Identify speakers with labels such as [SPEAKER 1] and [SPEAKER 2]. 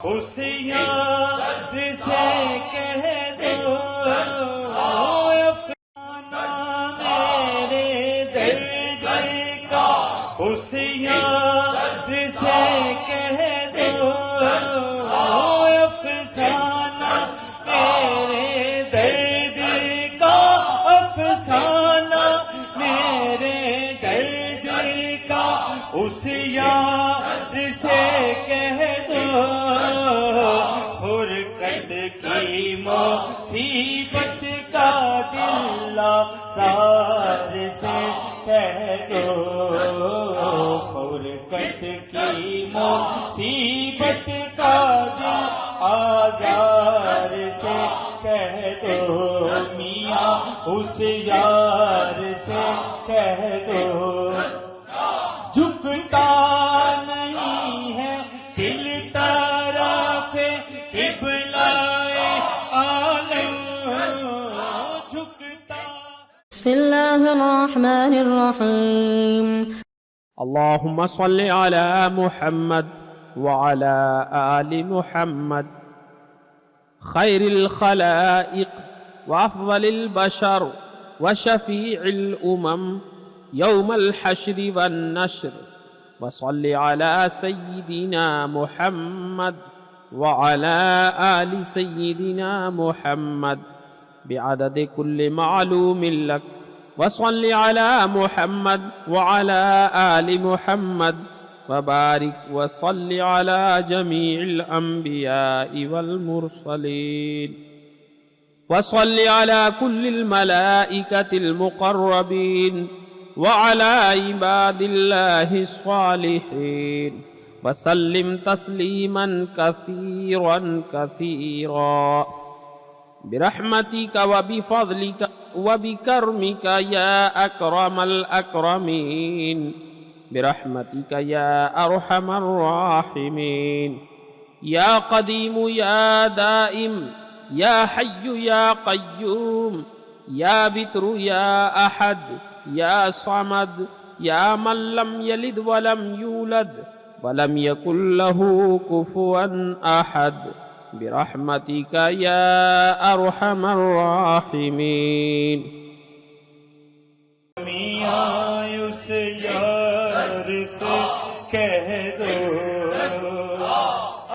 [SPEAKER 1] اس یاد سے کہہ دو افسانہ میرے درد کا، اس یاد سے کہہ دو افسانہ میرے درد کا، افسانہ میرے درد کا، اس یاد سے کہہ دو فرقت کی مصیبت کا دل آزار سے کہہ دو، فرقت کی مصیبت کا دل آزار سے کہہ دو، میاں اس یار سے کہہ دو جھکتا نہیں ہے دل طرف قبلہ عالم، جھکتا۔
[SPEAKER 2] بسم اللہ الرحمن الرحیم۔
[SPEAKER 3] اللهم صل على محمد وعلى آل محمد خير الخلائق وأفضل البشر وشفيع الأمم يوم الحشر والنشر، وصل على سيدنا محمد وعلى آل سيدنا محمد بعدد كل معلوم لك، وصل على محمد وعلى آل محمد وبارك وصل على جميع الأنبياء والمرسلين، وصل على كل الملائكة المقربين وعلى عباد الله الصالحين، وسلم تسليما كثيرا كثيرا برحمتك وبفضلك وبكرمك يا أكرم الأكرمين، برحمتك يا أرحم الراحمين، يا قديم يا دائم، يا حي يا قيوم، يا بتر يا أحد، يا صمد، يا من لم يلد ولم يولد ولم يكن له كفوا أحد، برحمتك يا أرحم الراحمين۔
[SPEAKER 1] میاں اس یار سے کہہ